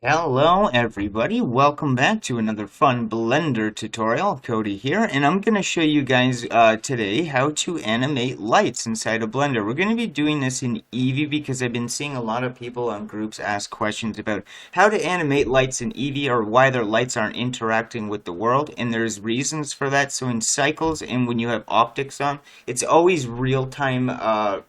Hello everybody, welcome back to another fun Blender tutorial. Cody here, and I'm going to show you guys today how to animate lights inside of Blender. We're going to be doing this in Eevee because I've been seeing a lot of people on groups ask questions about how to animate lights in Eevee or why their lights aren't interacting with the world, and there's reasons for that. So in cycles and when you have optics on, it's always real-time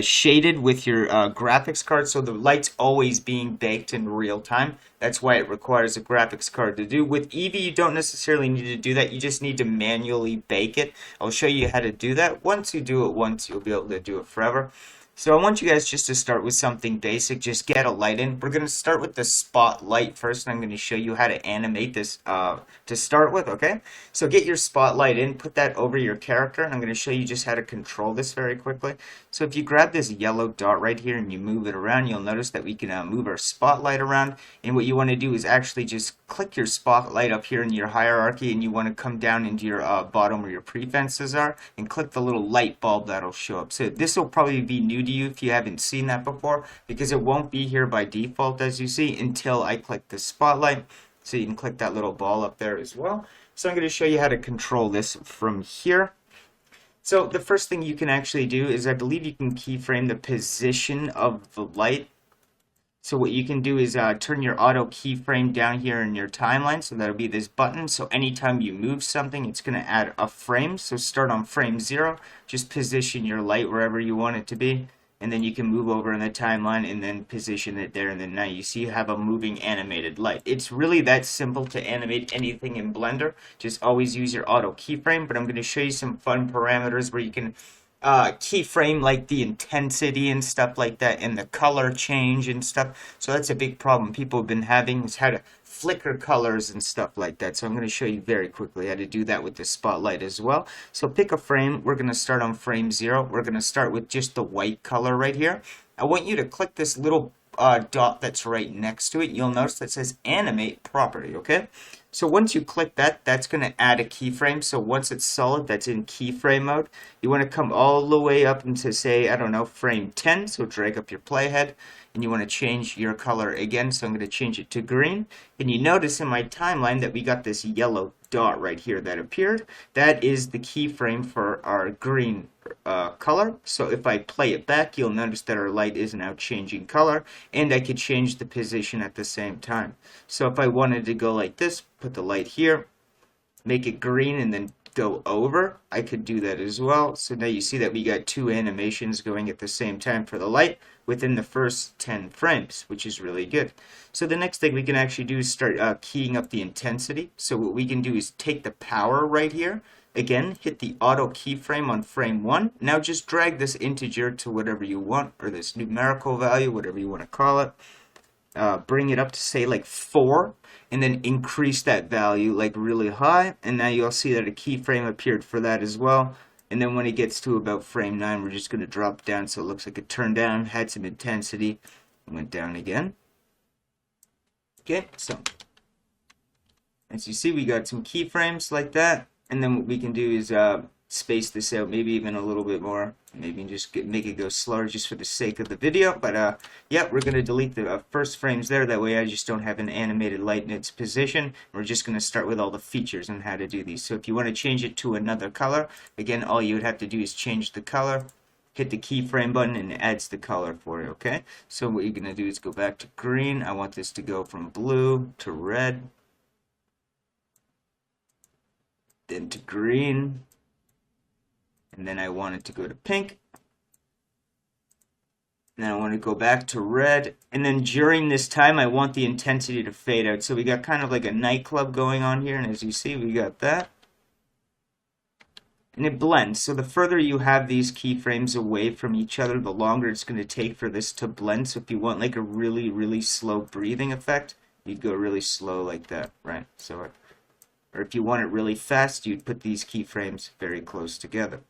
shaded with your graphics card, so the light's always being baked in real time. That's why it requires a graphics card to do. With Eevee, you don't necessarily need to do that. You just need to manually bake it. I'll show you how to do that. Once you do it once, you'll be able to do it forever. So I want you guys just to start with something basic. Just get a light in. We're going to start with the spotlight first, and I'm going to show you how to animate this to start with, okay? So get your spotlight in, put that over your character, and I'm going to show you just how to control this very quickly. So if you grab this yellow dot right here and you move it around, you'll notice that we can move our spotlight around. And what you want to do is actually just click your spotlight up here in your hierarchy, and you want to come down into your bottom where your prefences are and click the little light bulb that'll show up. So this will probably be new to you if you haven't seen that before, because it won't be here by default, as you see, until I click the spotlight. So you can click that little ball up there as well. So I'm going to show you how to control this from here. So the first thing you can actually do is, I believe you can keyframe the position of the light. So what you can do is turn your auto keyframe down here in your timeline. So that'll be this button. So anytime you move something, it's going to add a frame. So start on frame 0. Just position your light wherever you want it to be. And then you can move over in the timeline and then position it there. And then now you see you have a moving animated light. It's really that simple to animate anything in Blender. Just always use your auto keyframe. But I'm going to show you some fun parameters where you can keyframe like the intensity and stuff like that, and the color change and stuff. So that's a big problem people have been having, is how to flicker colors and stuff like that. So I'm going to show you very quickly how to do that with the spotlight as well. So pick a frame. We're going to start on frame 0. We're going to start with just the white color right here. I want you to click this little dot that's right next to it. You'll notice that says animate property, okay? So once you click that, that's going to add a keyframe. So once it's solid, that's in keyframe mode. You want to come all the way up into, say, I don't know, frame 10. So drag up your playhead, and you want to change your color again. So I'm going to change it to green. And you notice in my timeline that we got this yellow dot right here that appeared. That is the keyframe for our green color. So if I play it back, you'll notice that our light is now changing color, and I could change the position at the same time. So if I wanted to go like this, put the light here, make it green, and then go over, I could do that as well. So now you see that we got two animations going at the same time for the light within the first 10 frames, which is really good. So the next thing we can actually do is start keying up the intensity. So what we can do is take the power right here. Again, hit the auto keyframe on frame 1. Now just drag this integer to whatever you want, or this numerical value, whatever you want to call it. Bring it up to, say, like 4, and then increase that value like really high, and now you'll see that a keyframe appeared for that as well. And then when it gets to about frame 9, we're just going to drop down so it looks like it turned down, had some intensity, and went down again. Okay, so as you see, we got some keyframes like that, and then what we can do is space this out, maybe even a little bit more, maybe just make it go slower just for the sake of the video. But yeah, we're going to delete the first frames there, that way I just don't have an animated light in its position. We're just going to start with all the features on how to do these. So if you want to change it to another color, again, all you would have to do is change the color, hit the keyframe button, and it adds the color for you, okay? So what you're going to do is go back to green. I want this to go from blue to red, then to green, and then I want it to go to pink. And then I want to go back to red. And then during this time, I want the intensity to fade out. So we got kind of like a nightclub going on here. And as you see, we got that. And it blends. So the further you have these keyframes away from each other, the longer it's going to take for this to blend. So if you want like a really, really slow breathing effect, you'd go really slow like that, right? So, or if you want it really fast, you'd put these keyframes very close together.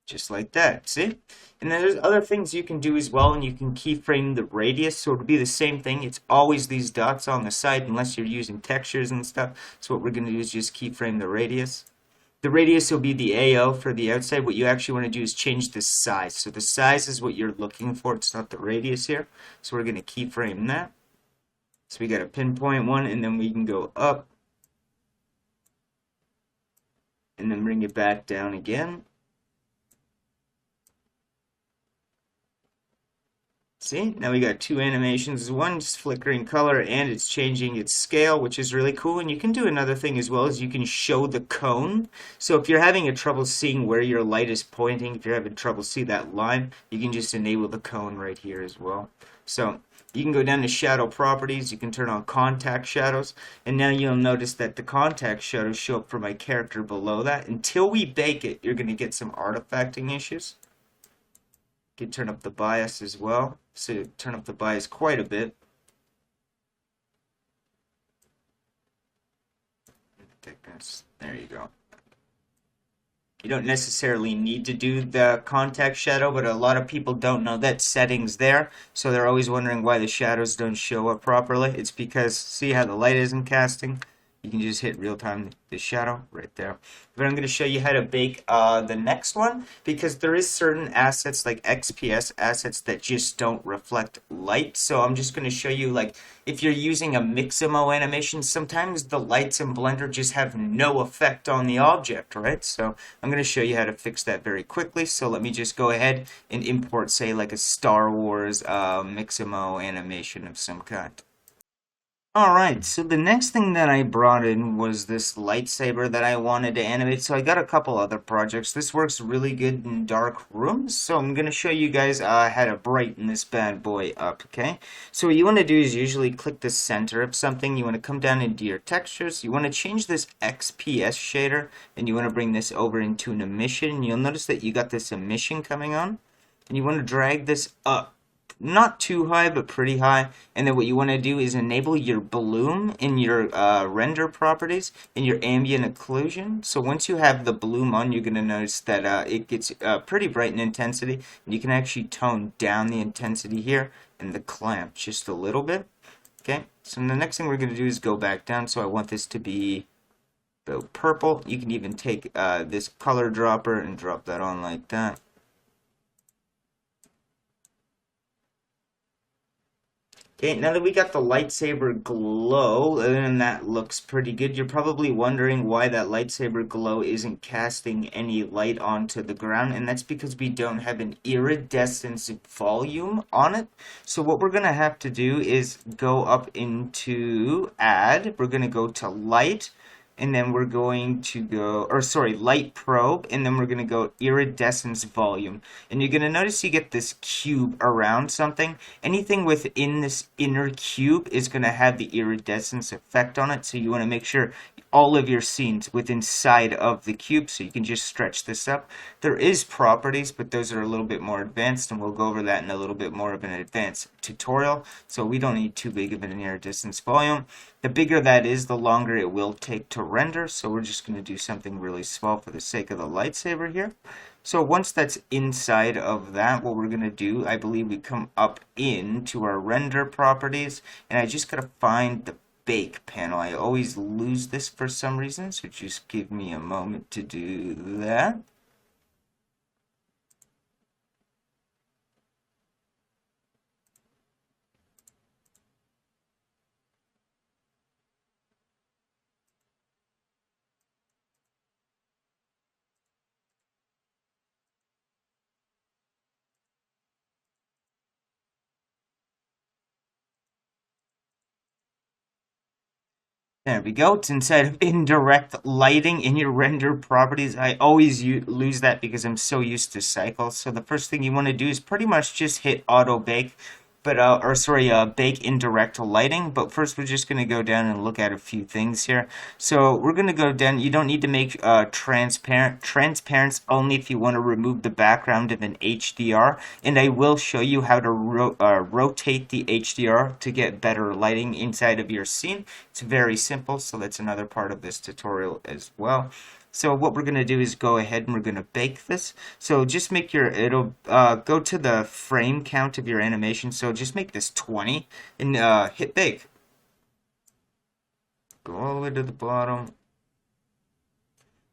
Just like that, see? And then there's other things you can do as well, and you can keyframe the radius, so it'll be the same thing. It's always these dots on the side unless you're using textures and stuff. So what we're going to do is just keyframe the radius. The radius will be the AO for the outside. What you actually want to do is change the size. So the size is what you're looking for. It's not the radius here. So we're going to keyframe that. So we got a pinpoint one, and then we can go up and then bring it back down again. See, now we got two animations. One's flickering color and it's changing its scale, which is really cool. And you can do another thing as well, is you can show the cone. So if you're having a trouble seeing where your light is pointing, if you're having trouble see that line, you can just enable the cone right here as well. So you can go down to shadow properties, you can turn on contact shadows, and now you'll notice that the contact shadows show up for my character below that. Until we bake it, you're going to get some artifacting issues. You can turn up the bias as well. So turn up the bias quite a bit. Thickness. There you go. You don't necessarily need to do the contact shadow, but a lot of people don't know that setting's there, so they're always wondering why the shadows don't show up properly. It's because, see how the light isn't casting? You can just hit real time the shadow right there. But I'm going to show you how to bake the next one, because there is certain assets like XPS assets that just don't reflect light. So I'm just going to show you, like, if you're using a Mixamo animation, sometimes the lights in Blender just have no effect on the object, right? So I'm going to show you how to fix that very quickly. So let me just go ahead and import, say, like a Star Wars Mixamo animation of some kind. Alright, so the next thing that I brought in was this lightsaber that I wanted to animate. So I got a couple other projects. This works really good in dark rooms. So I'm going to show you guys how to brighten this bad boy up, okay? So what you want to do is usually click the center of something. You want to come down into your textures. You want to change this XPS shader, and you want to bring this over into an emission. You'll notice that you got this emission coming on, and you want to drag this up. Not too high, but pretty high. And then what you want to do is enable your bloom in your render properties and your ambient occlusion. So once you have the bloom on, you're going to notice that it gets pretty bright in intensity. And you can actually tone down the intensity here and the clamp just a little bit. Okay, so the next thing we're going to do is go back down. So I want this to be about purple. You can even take this color dropper and drop that on like that. Okay, now that we got the lightsaber glow, and that looks pretty good, you're probably wondering why that lightsaber glow isn't casting any light onto the ground, and that's because we don't have an iridescence volume on it. So what we're going to have to do is go up into Add, we're going to go to Light, and then we're going to go, or sorry, light probe, and then we're going to go iridescence volume. And you're going to notice you get this cube around something. Anything within this inner cube is going to have the iridescence effect on it, so you want to make sure all of your scenes within inside of the cube, so you can just stretch this up. There is properties, but those are a little bit more advanced, and we'll go over that in a little bit more of an advanced tutorial. So we don't need too big of an iridescence volume. The bigger that is, the longer it will take to render, so we're just going to do something really small for the sake of the lightsaber here. So once that's inside of that, what we're going to do, I believe we come up into our render properties, and I just got to find the bake panel. I always lose this for some reason, so just give me a moment to do that. There we go. It's inside of indirect lighting in your render properties. I always lose that because I'm so used to cycles. So the first thing you want to do is pretty much just hit auto bake, but bake indirect lighting. But first, we're just going to go down and look at a few things here. So we're going to go down. You don't need to make transparent. Transparent's only if you want to remove the background of an HDR. And I will show you how to rotate the HDR to get better lighting inside of your scene. It's very simple, so that's another part of this tutorial as well. So what we're going to do is go ahead and we're going to bake this. So just make it'll go to the frame count of your animation. So just make this 20 and hit bake. Go all the way to the bottom.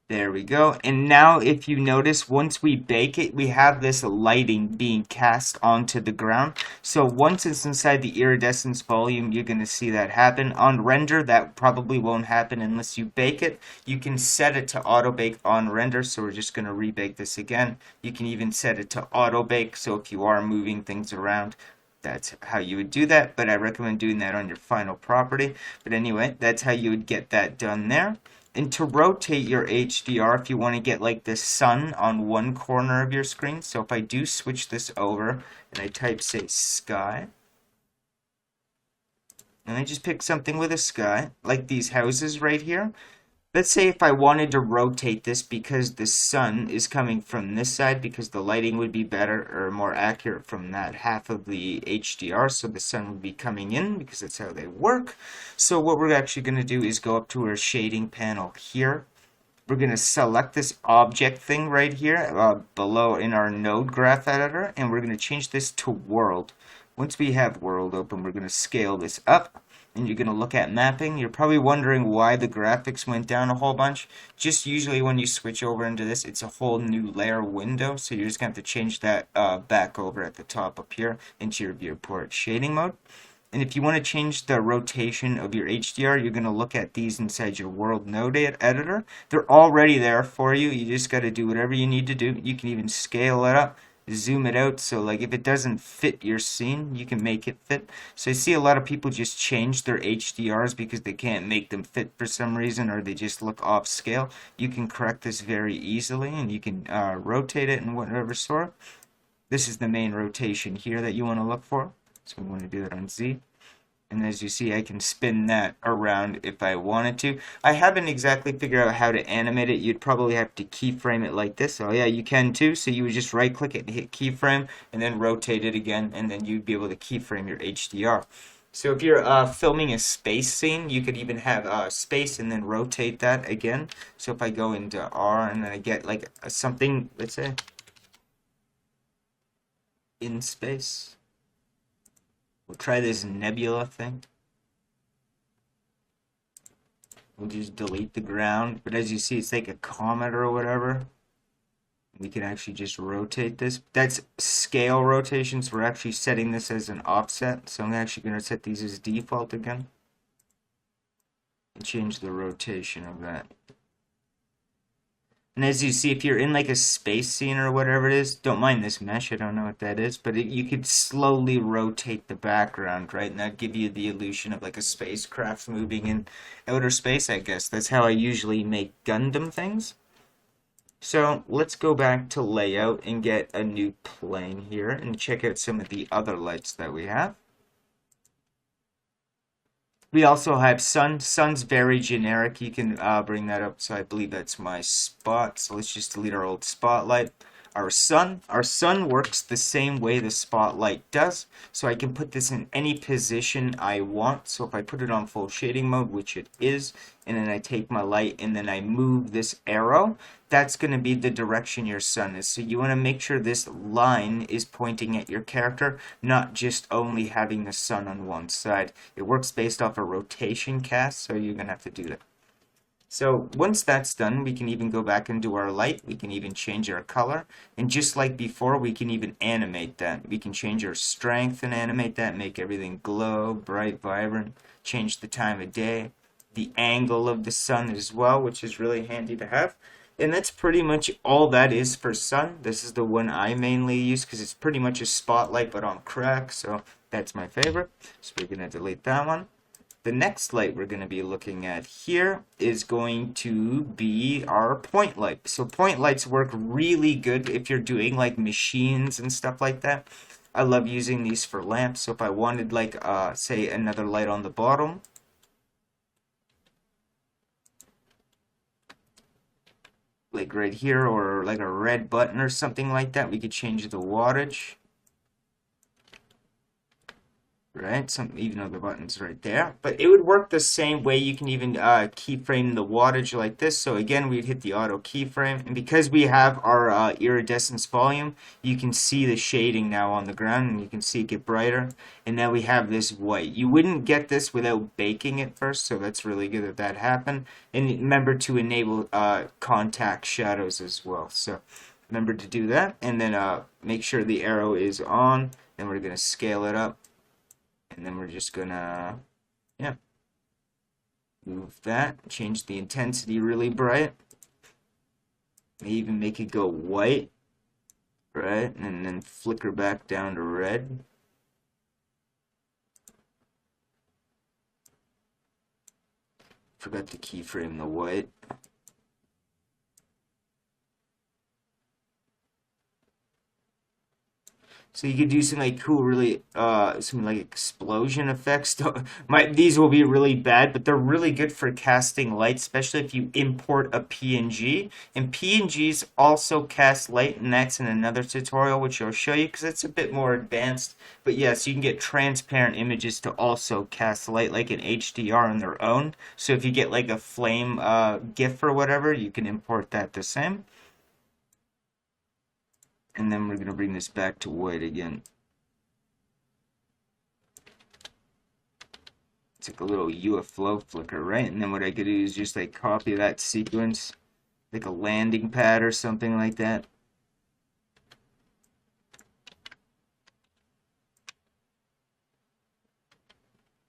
There we go. And now if you notice, once we bake it, we have this lighting being cast onto the ground. So once it's inside the iridescence volume, you're going to see that happen. On render, that probably won't happen unless you bake it. You can set it to auto bake on render. So we're just going to rebake this again. You can even set it to auto bake. So if you are moving things around, that's how you would do that. But I recommend doing that on your final property. But anyway, that's how you would get that done there. And to rotate your HDR, if you want to get like the sun on one corner of your screen, so if I do switch this over and I type, say, sky, and I just pick something with a sky, like these houses right here. Let's say if I wanted to rotate this because the sun is coming from this side because the lighting would be better or more accurate from that half of the HDR, so the sun would be coming in because that's how they work. So what we're actually going to do is go up to our shading panel here. We're going to select this object thing right here below in our node graph editor, and we're going to change this to world. Once we have world open, we're going to scale this up. And you're going to look at mapping. You're probably wondering why the graphics went down a whole bunch. Just usually when you switch over into this, it's a whole new layer window. So you're just going to have to change that back over at the top up here into your viewport shading mode. And if you want to change the rotation of your HDR, you're going to look at these inside your world node editor. They're already there for you. You just got to do whatever you need to do. You can even scale it up, zoom it out, so like if it doesn't fit your scene, you can make it fit. So I see a lot of people just change their HDRs because they can't make them fit for some reason, or they just look off scale. You can correct this very easily, and you can rotate it in whatever sort. This is the main rotation here that you want to look for, so we want to do it on Z. And as you see, I can spin that around if I wanted to. I haven't exactly figured out how to animate it. You'd probably have to keyframe it like this. Oh yeah, you can too. So you would just right click it and hit keyframe and then rotate it again, and then you'd be able to keyframe your HDR. So if you're filming a space scene, you could even have space and then rotate that again. So if I go into R and then I get like something, let's say, in space. We'll try this nebula thing. We'll just delete the ground. But as you see, it's like a comet or whatever. We can actually just rotate this. That's scale rotations. We're actually setting this as an offset. So I'm actually going to set these as default again. And change the rotation of that. And as you see, if you're in like a space scene or whatever it is, don't mind this mesh, I don't know what that is, but you could slowly rotate the background, right? And that'd give you the illusion of like a spacecraft moving in outer space, I guess. That's how I usually make Gundam things. So let's go back to layout and get a new plane here and check out some of the other lights that we have. We also have sun. Sun's very generic. You can bring that up. So I believe that's my spot. So let's just delete our old spotlight. Our sun works the same way the spotlight does. So I can put this in any position I want. So if I put it on full shading mode, which it is, and then I take my light and then I move this arrow, that's going to be the direction your sun is. So you want to make sure this line is pointing at your character, not just only having the sun on one side. It works based off a rotation cast, so you're going to have to do that. So once that's done, we can even go back and do our light. We can even change our color. And just like before, we can even animate that. We can change our strength and animate that, make everything glow, bright, vibrant, change the time of day, the angle of the sun as well, which is really handy to have. And that's pretty much all that is for sun. This is the one I mainly use because it's pretty much a spotlight but on crack, so that's my favorite. So we're going to delete that one. The next light we're going to be looking at here is going to be our point light. So point lights work really good if you're doing like machines and stuff like that. I love using these for lamps. So if I wanted like say another light on the bottom, like right here, or like a red button or something like that, we could change the wattage. right? Even though the button's right there, but it would work the same way. You can even keyframe the wattage like this. So again, we'd hit the auto keyframe, and because we have our iridescence volume, you can see the shading now on the ground, and you can see it get brighter. And now we have this white. You wouldn't get this without baking it first, so that's really good that that happened. And remember to enable contact shadows as well. So remember to do that, and then make sure the arrow is on, and we're gonna scale it up. And then we're just gonna, yeah, move that, change the intensity really bright. Maybe even make it go white, right? And then flicker back down to red. Forgot to keyframe the white. So you could do some like cool, really, some like explosion effects. These will be really bad, but they're really good for casting light, especially if you import a PNG. And PNGs also cast light, and that's in another tutorial, which I'll show you because it's a bit more advanced. But yes, you can get transparent images to also cast light, like in HDR on their own. So if you get like a flame GIF or whatever, you can import that the same. And then we're going to bring this back to white again. It's like a little UFO flicker, right? And then what I could do is just like copy that sequence, like a landing pad or something like that.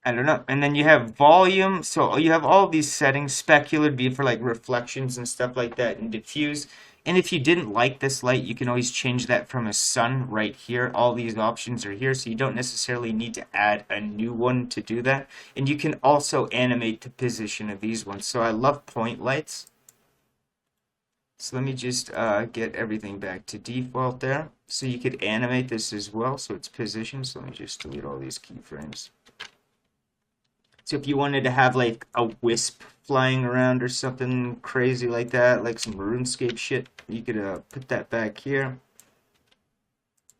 I don't know. And then you have volume. So you have all these settings. Specular would be for like reflections and stuff like that, and diffuse. And if you didn't like this light, you can always change that from a sun right here. All these options are here, so you don't necessarily need to add a new one to do that. And you can also animate the position of these ones. So I love point lights. So let me just get everything back to default there. So you could animate this as well, so it's positioned. So let me just delete all these keyframes. So if you wanted to have like a wisp flying around or something crazy like that, like some RuneScape shit, you could put that back here.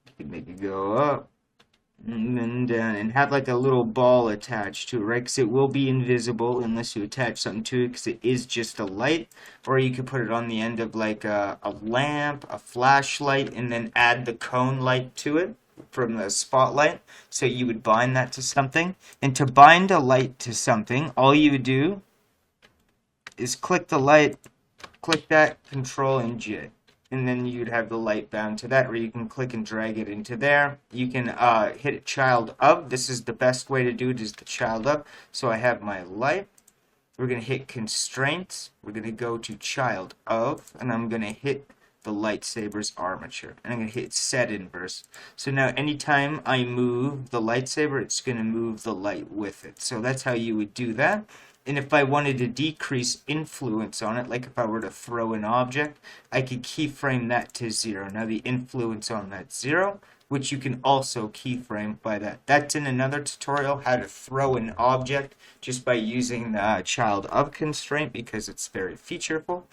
You could make it go up and then down and have like a little ball attached to it, right? Because it will be invisible unless you attach something to it, because it is just a light. Or you could put it on the end of like a lamp, a flashlight, and then add the cone light to it from the spotlight. So you would bind that to something, and to bind a light to something, all you would do is click the light, click that, Control and J, and then you'd have the light bound to that, or you can click and drag it into there. You can hit child of. This is the best way to do it, is the child of. So I have my light. We're going to hit constraints. We're going to go to child of, and I'm going to hit the lightsaber's armature, and I'm going to hit set inverse. So now anytime I move the lightsaber, it's going to move the light with it. So that's how you would do that. And if I wanted to decrease influence on it, like if I were to throw an object, I could keyframe that to 0. Now the influence on that 0, which you can also keyframe by that. That's in another tutorial, how to throw an object just by using the child of constraint, because it's very featureful.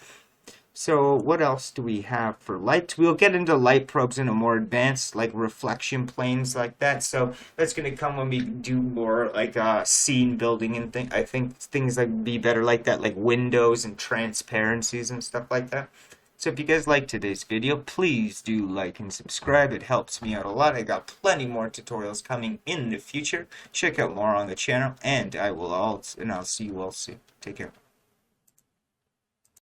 So what else do we have for light? We'll get into light probes in a more advanced, like reflection planes like that. So that's going to come when we do more like scene building and thing. I think things like be better like that, like windows and transparencies and stuff like that. So if you guys like today's video, please do like and subscribe. It helps me out a lot. I got plenty more tutorials coming in the future. Check out more on the channel, and I'll see you all soon. Take care.